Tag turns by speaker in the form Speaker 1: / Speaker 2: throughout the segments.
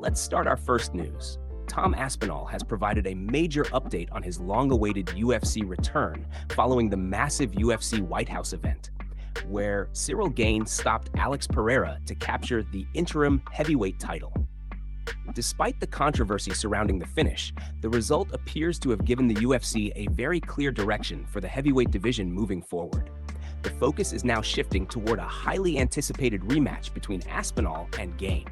Speaker 1: Let's start our first news. Tom Aspinall has provided a major update on his long-awaited UFC return following the massive UFC White House event, where Ciryl Gane stopped Alex Pereira to capture the interim heavyweight title. Despite the controversy surrounding the finish, the result appears to have given the UFC a very clear direction for the heavyweight division moving forward. The focus is now shifting toward a highly anticipated rematch between Aspinall and Gane.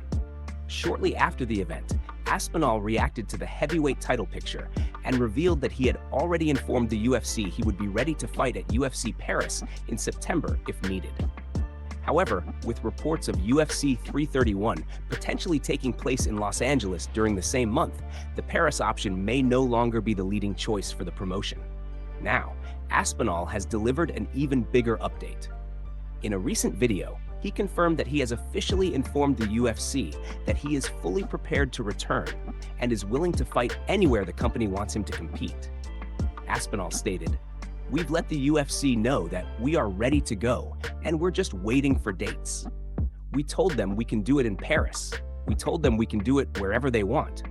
Speaker 1: Shortly after the event, Aspinall reacted to the heavyweight title picture and revealed that he had already informed the UFC he would be ready to fight at UFC Paris in September if needed. However, with reports of UFC 331 potentially taking place in Los Angeles during the same month, the Paris option may no longer be the leading choice for the promotion. Now, Aspinall has delivered an even bigger update. In a recent video, he confirmed that he has officially informed the UFC that he is fully prepared to return and is willing to fight anywhere the company wants him to compete. Aspinall stated, "We've let the UFC know that we are ready to go and we're just waiting for dates. We told them we can do it in Paris. We told them we can do it wherever they want.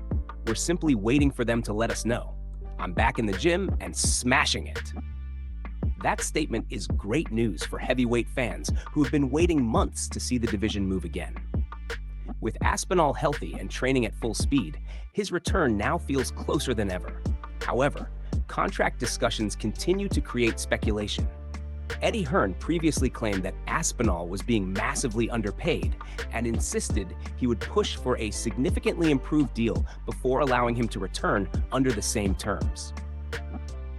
Speaker 1: We're simply waiting for them to let us know. I'm back in the gym and smashing it." That statement is great news for heavyweight fans who have been waiting months to see the division move again. With Aspinall healthy and training at full speed, his return now feels closer than ever. However, contract discussions continue to create speculation. Eddie Hearn previously claimed that Aspinall was being massively underpaid and insisted he would push for a significantly improved deal before allowing him to return under the same terms.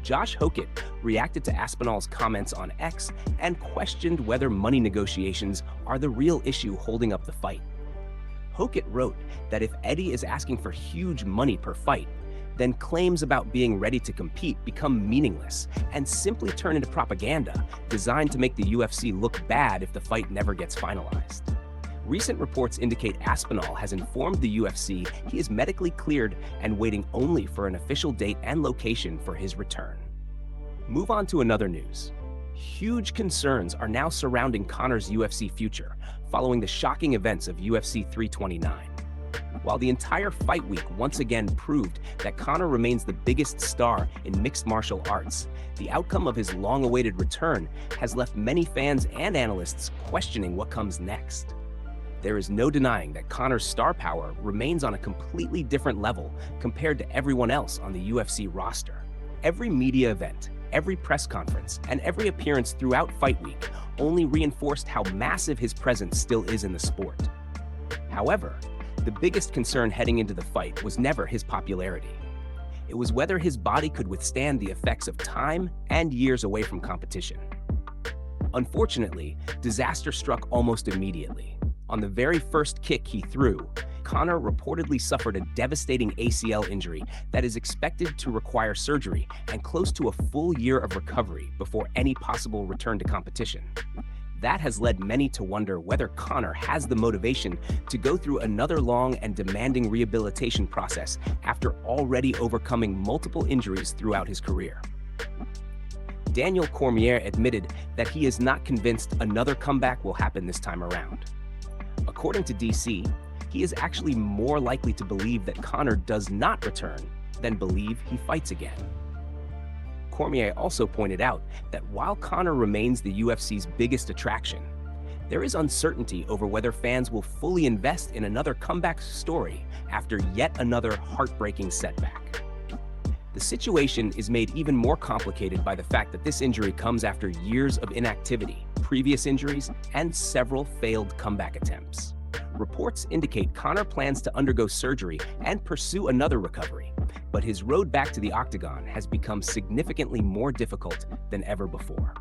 Speaker 1: Josh Hockett reacted to Aspinall's comments on X and questioned whether money negotiations are the real issue holding up the fight. Hockett wrote that if Eddie is asking for huge money per fight, then claims about being ready to compete become meaningless and simply turn into propaganda designed to make the UFC look bad if the fight never gets finalized. Recent reports indicate Aspinall has informed the UFC he is medically cleared and waiting only for an official date and location for his return. Move on to another news. Huge concerns are now surrounding Conor's UFC future following the shocking events of UFC 329. While the entire fight week once again proved that Conor remains the biggest star in mixed martial arts, the outcome of his long-awaited return has left many fans and analysts questioning what comes next. There is no denying that Conor's star power remains on a completely different level compared to everyone else on the UFC roster. Every media event, every press conference, and every appearance throughout Fight Week only reinforced how massive his presence still is in the sport. However, the biggest concern heading into the fight was never his popularity. It was whether his body could withstand the effects of time and years away from competition. Unfortunately, disaster struck almost immediately. On the very first kick he threw, Conor reportedly suffered a devastating ACL injury that is expected to require surgery and close to a full year of recovery before any possible return to competition. That has led many to wonder whether Conor has the motivation to go through another long and demanding rehabilitation process after already overcoming multiple injuries throughout his career. Daniel Cormier admitted that he is not convinced another comeback will happen this time around. According to DC, he is actually more likely to believe that Conor does not return than believe he fights again. Cormier also pointed out that while Conor remains the UFC's biggest attraction, there is uncertainty over whether fans will fully invest in another comeback story after yet another heartbreaking setback. The situation is made even more complicated by the fact that this injury comes after years of inactivity, previous injuries, and several failed comeback attempts. Reports indicate Conor plans to undergo surgery and pursue another recovery, but his road back to the Octagon has become significantly more difficult than ever before.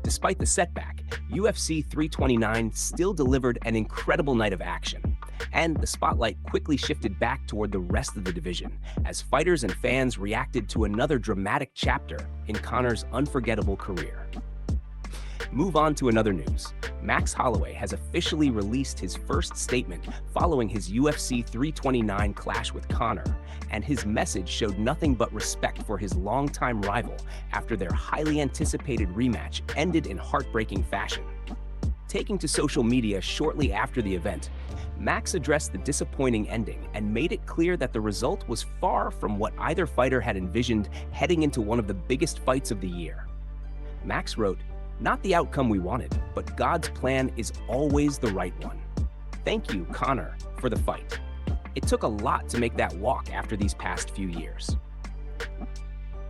Speaker 1: Despite the setback, UFC 329 still delivered an incredible night of action, and the spotlight quickly shifted back toward the rest of the division as fighters and fans reacted to another dramatic chapter in Conor's unforgettable career. Move on to another news. Max Holloway has officially released his first statement following his UFC 329 clash with Conor, and his message showed nothing but respect for his longtime rival after their highly anticipated rematch ended in heartbreaking fashion. Taking to social media shortly after the event, Max addressed the disappointing ending and made it clear that the result was far from what either fighter had envisioned heading into one of the biggest fights of the year. Max wrote, "Not the outcome we wanted, but God's plan is always the right one. Thank you, Conor, for the fight. It took a lot to make that walk after these past few years."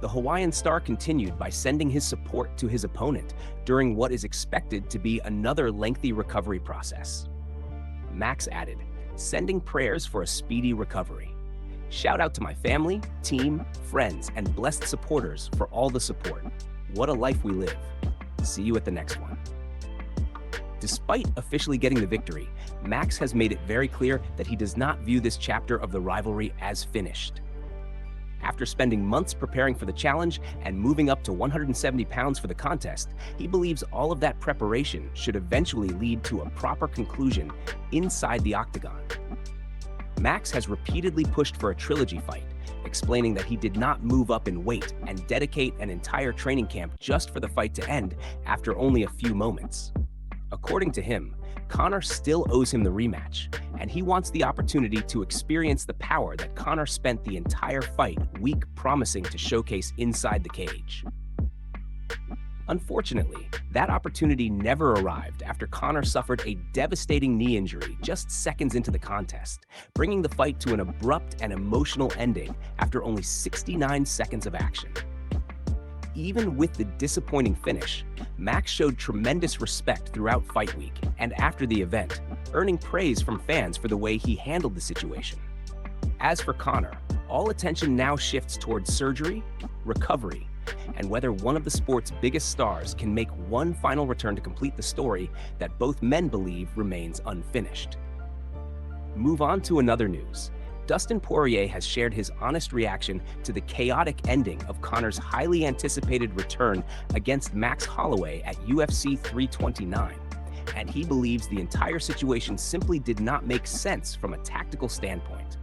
Speaker 1: The Hawaiian star continued by sending his support to his opponent during what is expected to be another lengthy recovery process. Max added, "Sending prayers for a speedy recovery. Shout out to my family, team, friends, and blessed supporters for all the support. What a life we live. See you at the next one." Despite officially getting the victory, Max has made it very clear that he does not view this chapter of the rivalry as finished. After spending months preparing for the challenge and moving up to 170 pounds for the contest, he believes all of that preparation should eventually lead to a proper conclusion inside the Octagon. Max has repeatedly pushed for a trilogy fight, explaining that he did not move up in weight and dedicate an entire training camp just for the fight to end after only a few moments. According to him, Conor still owes him the rematch, and he wants the opportunity to experience the power that Conor spent the entire fight week promising to showcase inside the cage. Unfortunately, that opportunity never arrived after Conor suffered a devastating knee injury just seconds into the contest, bringing the fight to an abrupt and emotional ending after only 69 seconds of action. Even with the disappointing finish, Max showed tremendous respect throughout fight week and after the event, earning praise from fans for the way he handled the situation. As for Conor, all attention now shifts towards surgery, recovery, and whether one of the sport's biggest stars can make one final return to complete the story that both men believe remains unfinished. Move on to another news. Dustin Poirier has shared his honest reaction to the chaotic ending of Conor's highly anticipated return against Max Holloway at UFC 329, and he believes the entire situation simply did not make sense from a tactical standpoint.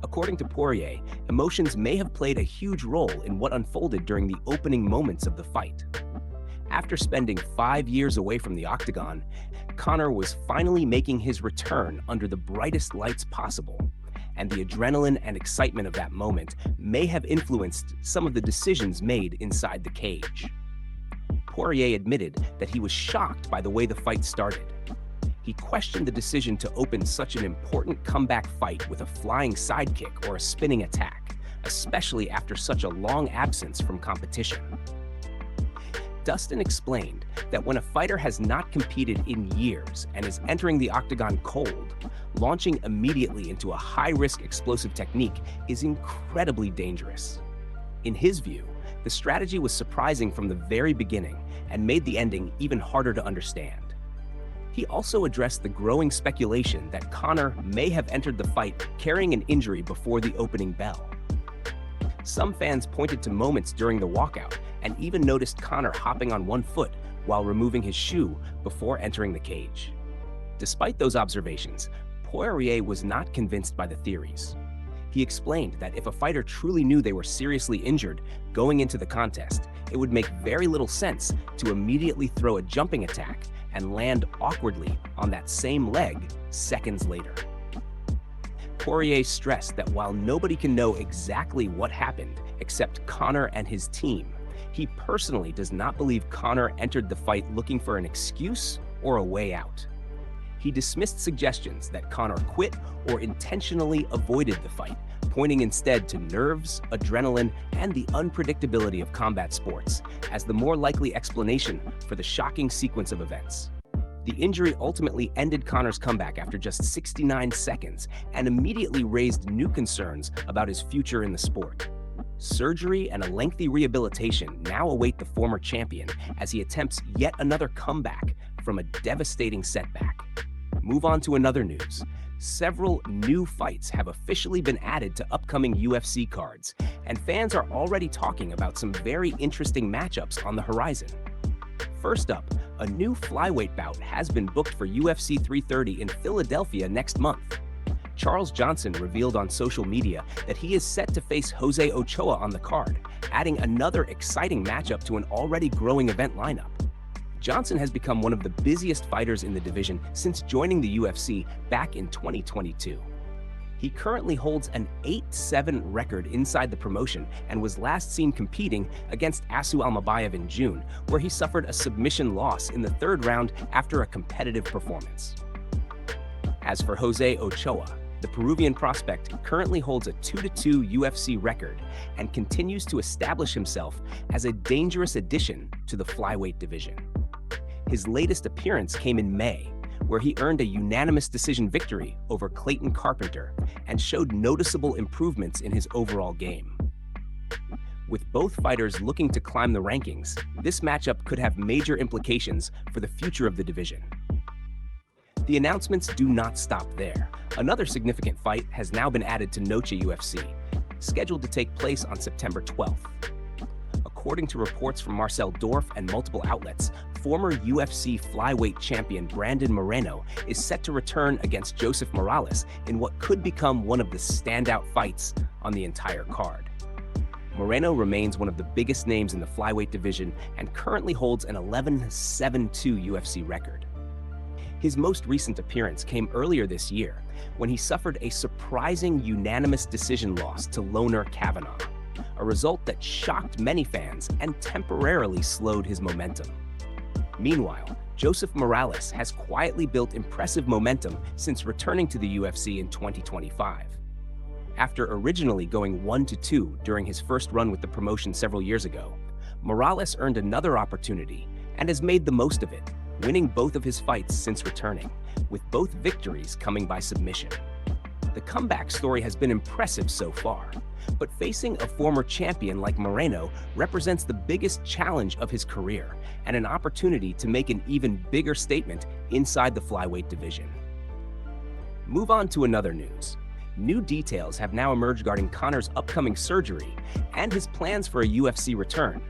Speaker 1: According to Poirier, emotions may have played a huge role in what unfolded during the opening moments of the fight. After spending 5 years away from the Octagon, Conor was finally making his return under the brightest lights possible, and the adrenaline and excitement of that moment may have influenced some of the decisions made inside the cage. Poirier admitted that he was shocked by the way the fight started. He questioned the decision to open such an important comeback fight with a flying sidekick or a spinning attack, especially after such a long absence from competition. Dustin explained that when a fighter has not competed in years and is entering the Octagon cold, launching immediately into a high-risk explosive technique is incredibly dangerous. In his view, the strategy was surprising from the very beginning and made the ending even harder to understand. He also addressed the growing speculation that Conor may have entered the fight carrying an injury before the opening bell. Some fans pointed to moments during the walkout and even noticed Conor hopping on one foot while removing his shoe before entering the cage. Despite those observations, Poirier was not convinced by the theories. He explained that if a fighter truly knew they were seriously injured going into the contest, it would make very little sense to immediately throw a jumping attack and land awkwardly on that same leg seconds later. Poirier stressed that while nobody can know exactly what happened except Conor and his team, he personally does not believe Conor entered the fight looking for an excuse or a way out. He dismissed suggestions that Conor quit or intentionally avoided the fight, pointing instead to nerves, adrenaline, and the unpredictability of combat sports as the more likely explanation for the shocking sequence of events. The injury ultimately ended Conor's comeback after just 69 seconds and immediately raised new concerns about his future in the sport. Surgery and a lengthy rehabilitation now await the former champion as he attempts yet another comeback from a devastating setback. Move on to another news. Several new fights have officially been added to upcoming UFC cards, and fans are already talking about some very interesting matchups on the horizon. First up, a new flyweight bout has been booked for UFC 330 in Philadelphia next month. Charles Johnson revealed on social media that he is set to face Jose Ochoa on the card, adding another exciting matchup to an already growing event lineup. Johnson has become one of the busiest fighters in the division since joining the UFC back in 2022. He currently holds an 8-7 record inside the promotion and was last seen competing against Asu Almabayev in June, where he suffered a submission loss in the third round after a competitive performance. As for Jose Ochoa, the Peruvian prospect currently holds a 2-2 UFC record and continues to establish himself as a dangerous addition to the flyweight division. His latest appearance came in May, where he earned a unanimous decision victory over Clayton Carpenter and showed noticeable improvements in his overall game. With both fighters looking to climb the rankings, this matchup could have major implications for the future of the division. The announcements do not stop there. Another significant fight has now been added to Noche UFC, scheduled to take place on September 12th. According to reports from Marcel Dorf and multiple outlets, former UFC flyweight champion Brandon Moreno is set to return against Joseph Morales in what could become one of the standout fights on the entire card. Moreno remains one of the biggest names in the flyweight division and currently holds an 11-7-2 UFC record. His most recent appearance came earlier this year when he suffered a surprising unanimous decision loss to Loner Kavanaugh, a result that shocked many fans and temporarily slowed his momentum. Meanwhile, Joseph Morales has quietly built impressive momentum since returning to the UFC in 2025. After originally going 1-2 during his first run with the promotion several years ago, Morales earned another opportunity and has made the most of it, winning both of his fights since returning, with both victories coming by submission. The comeback story has been impressive so far, but facing a former champion like Moreno represents the biggest challenge of his career and an opportunity to make an even bigger statement inside the flyweight division. Move on to another news. New details have now emerged regarding Conor's upcoming surgery and his plans for a UFC return.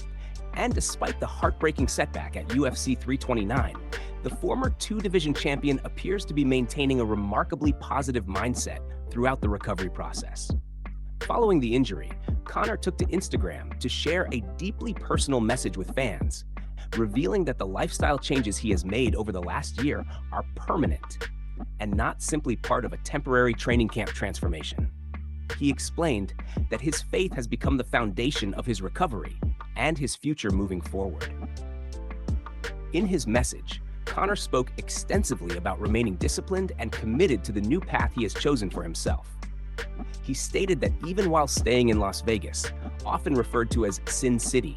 Speaker 1: And despite the heartbreaking setback at UFC 329, the former two-division champion appears to be maintaining a remarkably positive mindset throughout the recovery process. Following the injury, Conor took to Instagram to share a deeply personal message with fans, revealing that the lifestyle changes he has made over the last year are permanent and not simply part of a temporary training camp transformation. He explained that his faith has become the foundation of his recovery and his future moving forward. In his message, Conor spoke extensively about remaining disciplined and committed to the new path he has chosen for himself. He stated that even while staying in Las Vegas, often referred to as Sin City,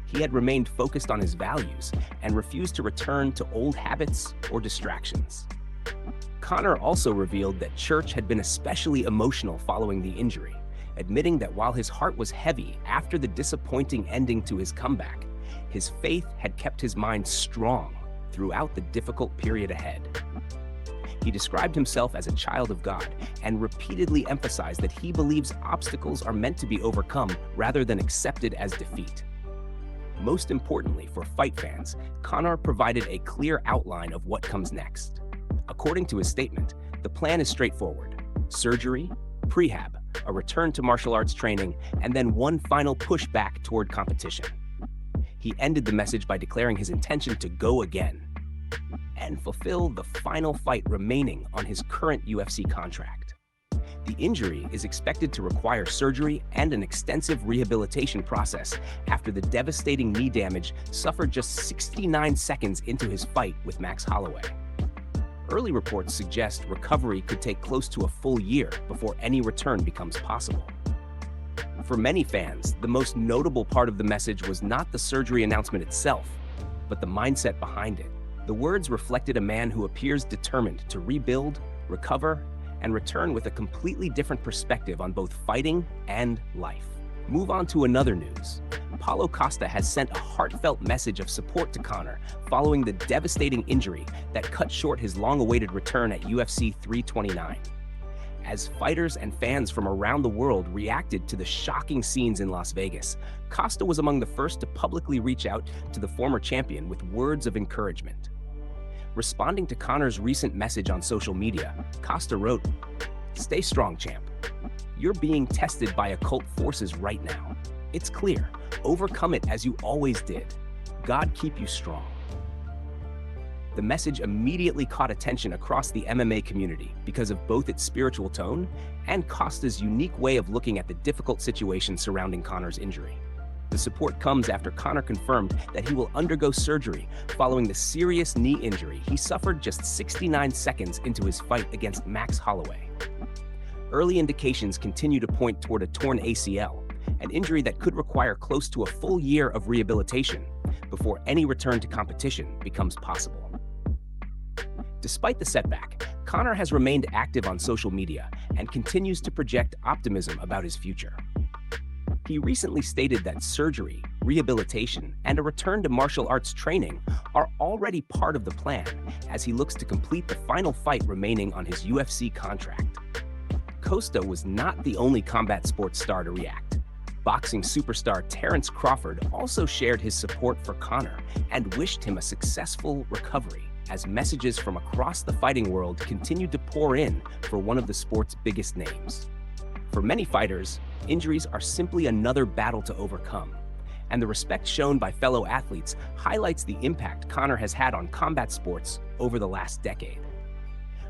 Speaker 1: he had remained focused on his values and refused to return to old habits or distractions. Conor also revealed that church had been especially emotional following the injury, admitting that while his heart was heavy after the disappointing ending to his comeback, his faith had kept his mind strong throughout the difficult period ahead. He described himself as a child of God and repeatedly emphasized that he believes obstacles are meant to be overcome rather than accepted as defeat. Most importantly for fight fans, Conor provided a clear outline of what comes next. According to his statement, the plan is straightforward: surgery, prehab, a return to martial arts training, and then one final push back toward competition. He ended the message by declaring his intention to go again and fulfill the final fight remaining on his current UFC contract. The injury is expected to require surgery and an extensive rehabilitation process after the devastating knee damage suffered just 69 seconds into his fight with Max Holloway. Early reports suggest recovery could take close to a full year before any return becomes possible. For many fans, the most notable part of the message was not the surgery announcement itself, but the mindset behind it. The words reflected a man who appears determined to rebuild, recover, and return with a completely different perspective on both fighting and life. Move on to another news. Paulo Costa has sent a heartfelt message of support to Conor following the devastating injury that cut short his long-awaited return at UFC 329. As fighters and fans from around the world reacted to the shocking scenes in Las Vegas, Costa was among the first to publicly reach out to the former champion with words of encouragement. Responding to Conor's recent message on social media, Costa wrote, "Stay strong, champ. You're being tested by occult forces right now. It's clear. Overcome it as you always did. God keep you strong." The message immediately caught attention across the MMA community because of both its spiritual tone and Costa's unique way of looking at the difficult situation surrounding Conor's injury. The support comes after Conor confirmed that he will undergo surgery following the serious knee injury he suffered just 69 seconds into his fight against Max Holloway. Early indications continue to point toward a torn ACL, an injury that could require close to a full year of rehabilitation before any return to competition becomes possible. Despite the setback, Conor has remained active on social media and continues to project optimism about his future. He recently stated that surgery, rehabilitation, and a return to martial arts training are already part of the plan as he looks to complete the final fight remaining on his UFC contract. Costa was not the only combat sports star to react. Boxing superstar Terence Crawford also shared his support for Conor and wished him a successful recovery, as messages from across the fighting world continued to pour in for one of the sport's biggest names. For many fighters, injuries are simply another battle to overcome, and the respect shown by fellow athletes highlights the impact Conor has had on combat sports over the last decade.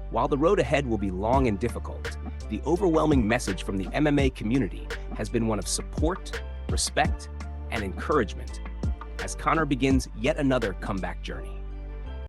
Speaker 1: While the road ahead will be long and difficult, the overwhelming message from the MMA community has been one of support, respect, and encouragement as Conor begins yet another comeback journey.